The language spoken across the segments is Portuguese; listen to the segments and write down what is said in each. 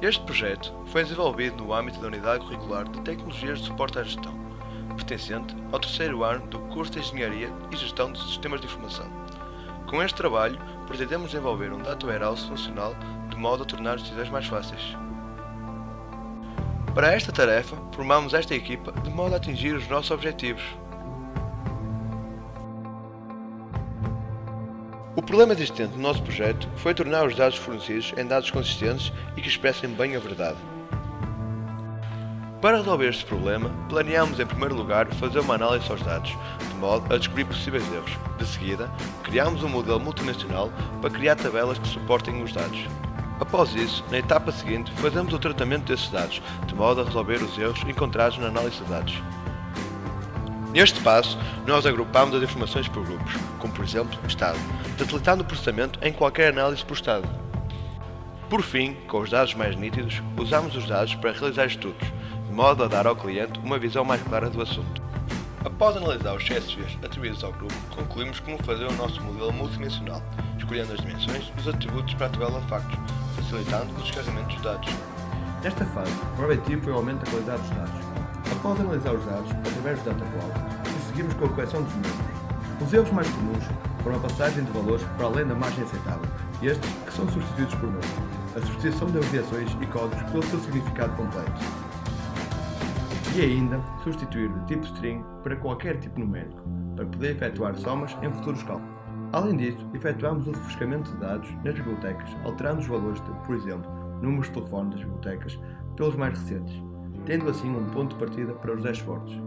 Este projeto foi desenvolvido no âmbito da Unidade Curricular de Tecnologias de Suporte à Gestão, pertencente ao terceiro ano do curso de Engenharia e Gestão de Sistemas de Informação. Com este trabalho, pretendemos desenvolver um Data Warehouse funcional de modo a tornar as decisões mais fáceis. Para esta tarefa, formamos esta equipa de modo a atingir os nossos objetivos. O problema existente no nosso projeto foi tornar os dados fornecidos em dados consistentes e que expressem bem a verdade. Para resolver este problema, planeámos em primeiro lugar fazer uma análise aos dados, de modo a descobrir possíveis erros. De seguida, criámos um modelo multidimensional para criar tabelas que suportem os dados. Após isso, na etapa seguinte, fazemos o tratamento desses dados, de modo a resolver os erros encontrados na análise de dados. Neste passo, nós agrupamos as informações por grupos, como por exemplo, estado, facilitando o processamento em qualquer análise por estado. Por fim, com os dados mais nítidos, usamos os dados para realizar estudos, de modo a dar ao cliente uma visão mais clara do assunto. Após analisar os CSVs atribuídos ao grupo, concluímos como fazer o nosso modelo multidimensional, escolhendo as dimensões e os atributos para a tabela factos, facilitando o descarregamento dos dados. Nesta fase, o objetivo foi o aumento da qualidade dos dados. Após analisar os dados através do Data Cloud, seguimos com a correção dos números. Os erros mais comuns foram a passagem de valores para além da margem aceitável, estes que são substituídos por números, a substituição de abreviações e códigos pelo seu significado completo, e ainda substituir de tipo string para qualquer tipo numérico, para poder efetuar somas em futuros cálculos. Além disso, efetuamos o refrescamento de dados nas bibliotecas, alterando os valores de, por exemplo, números de telefone das bibliotecas pelos mais recentes, tendo assim um ponto de partida para os dashboards.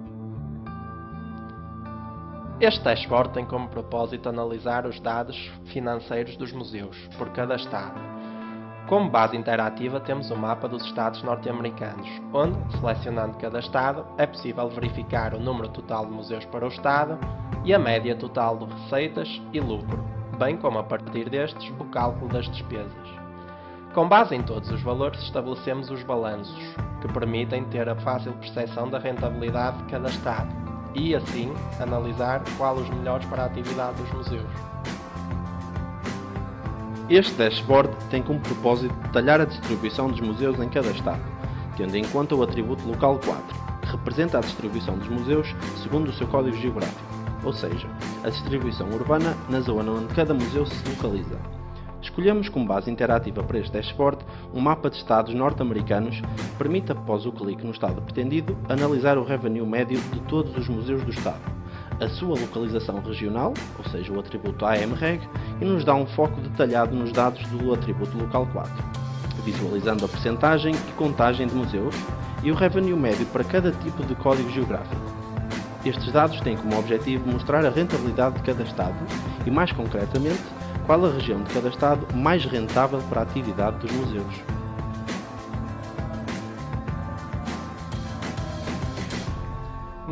Este dashboard tem como propósito analisar os dados financeiros dos museus, por cada estado. Como base interativa temos o mapa dos estados norte-americanos, onde, selecionando cada estado, é possível verificar o número total de museus para o estado e a média total de receitas e lucro, bem como a partir destes o cálculo das despesas. Com base em todos os valores estabelecemos os balanços, que permitem ter a fácil percepção da rentabilidade de cada estado e, assim, analisar qual os melhores para a atividade dos museus. Este dashboard tem como propósito detalhar a distribuição dos museus em cada estado, tendo em conta o atributo local 4, que representa a distribuição dos museus segundo o seu código geográfico, ou seja, a distribuição urbana na zona onde cada museu se localiza. Escolhemos como base interativa para este dashboard um mapa de estados norte-americanos que permite, após o clique no estado pretendido, analisar o revenue médio de todos os museus do estado, a sua localização regional, ou seja, o atributo AMREG, e nos dá um foco detalhado nos dados do atributo local 4, visualizando a percentagem e contagem de museus e o revenue médio para cada tipo de código geográfico. Estes dados têm como objetivo mostrar a rentabilidade de cada estado e, mais concretamente, qual a região de cada estado mais rentável para a atividade dos museus.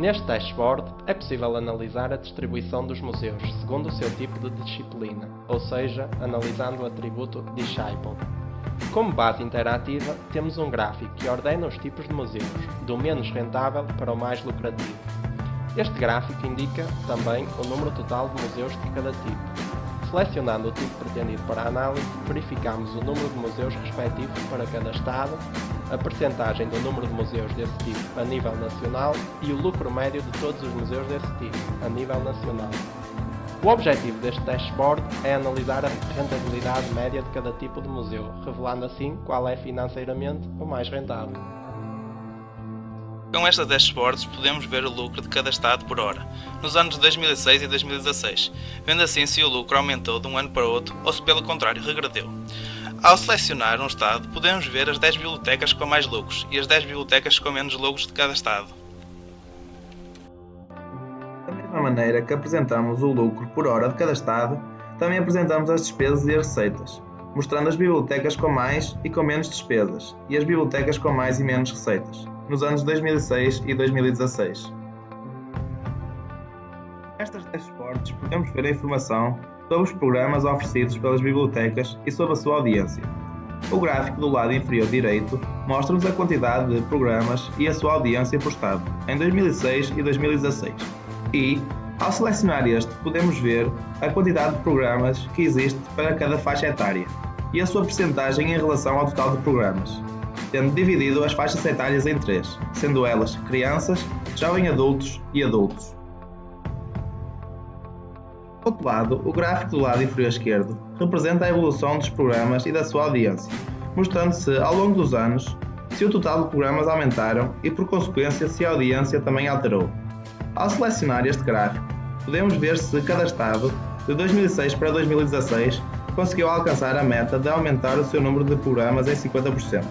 Neste dashboard é possível analisar a distribuição dos museus segundo o seu tipo de disciplina, ou seja, analisando o atributo Disciple. Como base interativa, temos um gráfico que ordena os tipos de museus, do menos rentável para o mais lucrativo. Este gráfico indica também o número total de museus de cada tipo. Selecionando o tipo pretendido para a análise, verificamos o número de museus respectivos para cada estado, a percentagem do número de museus desse tipo a nível nacional e o lucro médio de todos os museus desse tipo a nível nacional. O objetivo deste dashboard é analisar a rentabilidade média de cada tipo de museu, revelando assim qual é financeiramente o mais rentável. Com esta dashboards podemos ver o lucro de cada estado por hora, nos anos de 2006 e 2016, vendo assim se o lucro aumentou de um ano para outro ou se pelo contrário regredeu. Ao selecionar um estado, podemos ver as 10 bibliotecas com mais lucros e as 10 bibliotecas com menos lucros de cada estado. Da mesma maneira que apresentamos o lucro por hora de cada estado, também apresentamos as despesas e as receitas, mostrando as bibliotecas com mais e com menos despesas e as bibliotecas com mais e menos receitas, nos anos 2006 e 2016. Nestas dashboards podemos ver a informação sobre os programas oferecidos pelas bibliotecas e sobre a sua audiência. O gráfico do lado inferior direito mostra-nos a quantidade de programas e a sua audiência por estado em 2006 e 2016. E, ao selecionar este, podemos ver a quantidade de programas que existe para cada faixa etária. e a sua percentagem em relação ao total de programas, tendo dividido as faixas etárias em 3, sendo elas crianças, jovens adultos e adultos. Por outro lado, o gráfico do lado inferior esquerdo representa a evolução dos programas e da sua audiência, mostrando-se ao longo dos anos se o total de programas aumentaram e, por consequência, se a audiência também alterou. Ao selecionar este gráfico, podemos ver se cada estado, de 2006 para 2016, conseguiu alcançar a meta de aumentar o seu número de programas em 50%,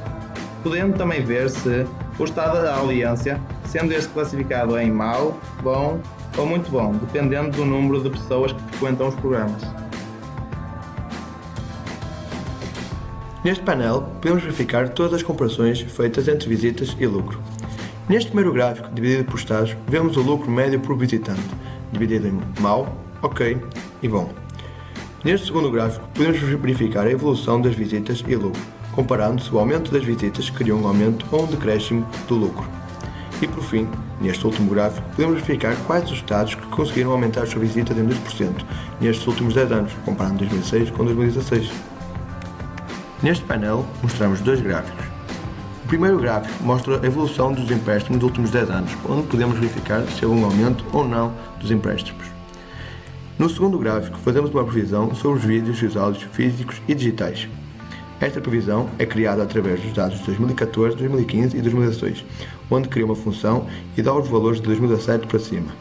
podendo também ver se o estado da audiência, sendo este classificado em mau, bom ou muito bom, dependendo do número de pessoas que frequentam os programas. Neste painel, podemos verificar todas as comparações feitas entre visitas e lucro. Neste primeiro gráfico, dividido por estados, vemos o lucro médio por visitante, dividido em mau, ok e bom. Neste segundo gráfico, podemos verificar a evolução das visitas e lucro, comparando se o aumento das visitas cria um aumento ou um decréscimo do lucro. E por fim, neste último gráfico, podemos verificar quais os estados que conseguiram aumentar as suas visitas em 2% nestes últimos 10 anos, comparando 2006 com 2016. Neste painel, mostramos dois gráficos. O primeiro gráfico mostra a evolução dos empréstimos dos últimos 10 anos, onde podemos verificar se houve um aumento ou não dos empréstimos. No segundo gráfico, fazemos uma previsão sobre os vídeos e os áudios físicos e digitais. Esta previsão é criada através dos dados de 2014, 2015 e 2016, onde cria uma função e dá os valores de 2017 para cima.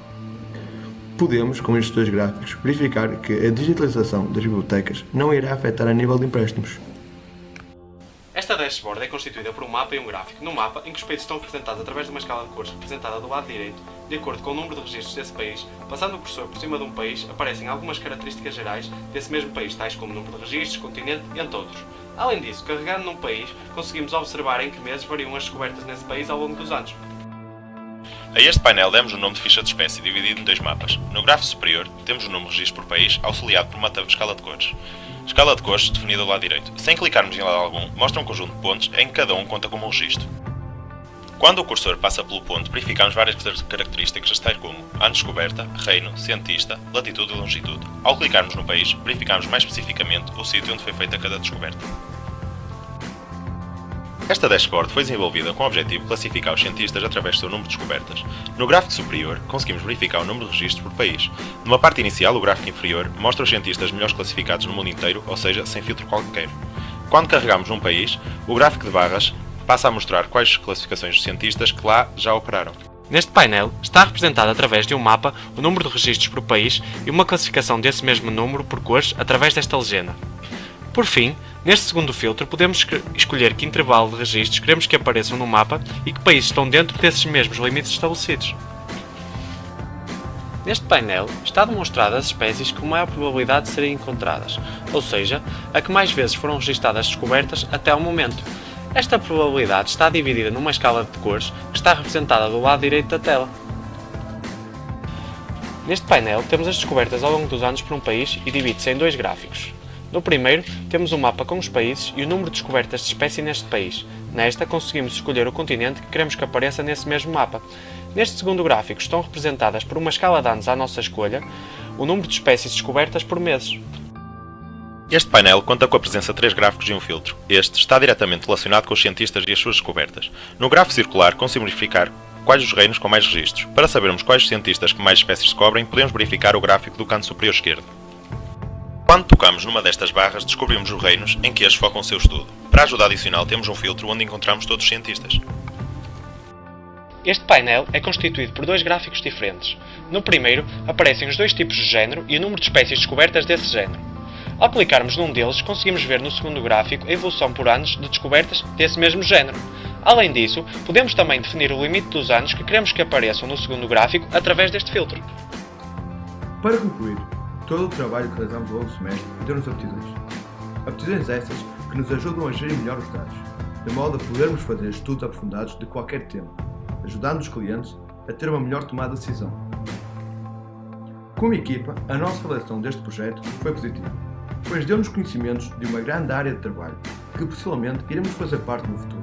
Podemos, com estes dois gráficos, verificar que a digitalização das bibliotecas não irá afetar a nível de empréstimos. Esta dashboard é constituída por um mapa e um gráfico. No mapa, em que os países estão representados através de uma escala de cores representada do lado direito, de acordo com o número de registros desse país, passando o cursor por cima de um país, aparecem algumas características gerais desse mesmo país, tais como número de registros, continente, entre outros. Além disso, carregando num país, conseguimos observar em que meses variam as descobertas nesse país ao longo dos anos. A este painel demos o nome de ficha de espécie dividido em dois mapas. No gráfico superior, temos o número de registros por país, auxiliado por uma escala de cores. Escala de cores definida do lado direito. Sem clicarmos em lado algum, mostra um conjunto de pontos em que cada um conta como um registro. Quando o cursor passa pelo ponto, verificamos várias características tais como ano de descoberta, reino, cientista, latitude e longitude. Ao clicarmos no país, verificamos mais especificamente o sítio onde foi feita cada descoberta. Esta dashboard foi desenvolvida com o objetivo de classificar os cientistas através do seu número de descobertas. No gráfico superior, conseguimos verificar o número de registros por país. Numa parte inicial, o gráfico inferior mostra os cientistas melhores classificados no mundo inteiro, ou seja, sem filtro qualquer. Quando carregamos num país, o gráfico de barras passa a mostrar quais classificações de cientistas que lá já operaram. Neste painel, está representado através de um mapa o número de registros por país e uma classificação desse mesmo número por cores através desta legenda. Por fim, neste segundo filtro, podemos escolher que intervalo de registros queremos que apareçam no mapa e que países estão dentro desses mesmos limites estabelecidos. Neste painel, está demonstrada as espécies com maior probabilidade de serem encontradas, ou seja, a que mais vezes foram registadas descobertas até ao momento. Esta probabilidade está dividida numa escala de cores que está representada do lado direito da tela. Neste painel, temos as descobertas ao longo dos anos por um país e divide-se em dois gráficos. No primeiro, temos um mapa com os países e o número de descobertas de espécie neste país. Nesta, conseguimos escolher o continente que queremos que apareça nesse mesmo mapa. Neste segundo gráfico, estão representadas por uma escala de anos à nossa escolha o número de espécies descobertas por meses. Este painel conta com a presença de 3 gráficos e um filtro. Este está diretamente relacionado com os cientistas e as suas descobertas. No gráfico circular, conseguimos verificar quais os reinos com mais registros. Para sabermos quais os cientistas que mais espécies descobrem, podemos verificar o gráfico do canto superior esquerdo. Quando tocamos numa destas barras, descobrimos os reinos em que estes focam o seu estudo. Para ajuda adicional, temos um filtro onde encontramos todos os cientistas. Este painel é constituído por dois gráficos diferentes. No primeiro, aparecem os dois tipos de género e o número de espécies descobertas desse género. Ao clicarmos num deles, conseguimos ver no segundo gráfico a evolução por anos de descobertas desse mesmo género. Além disso, podemos também definir o limite dos anos que queremos que apareçam no segundo gráfico através deste filtro. Para concluir, todo o trabalho que realizamos ao longo do semestre deu-nos aptidões. Aptidões essas que nos ajudam a gerir melhor os dados, de modo a podermos fazer estudos aprofundados de qualquer tema, ajudando os clientes a ter uma melhor tomada de decisão. Como equipa, a nossa avaliação deste projeto foi positiva, pois deu-nos conhecimentos de uma grande área de trabalho que possivelmente iremos fazer parte no futuro.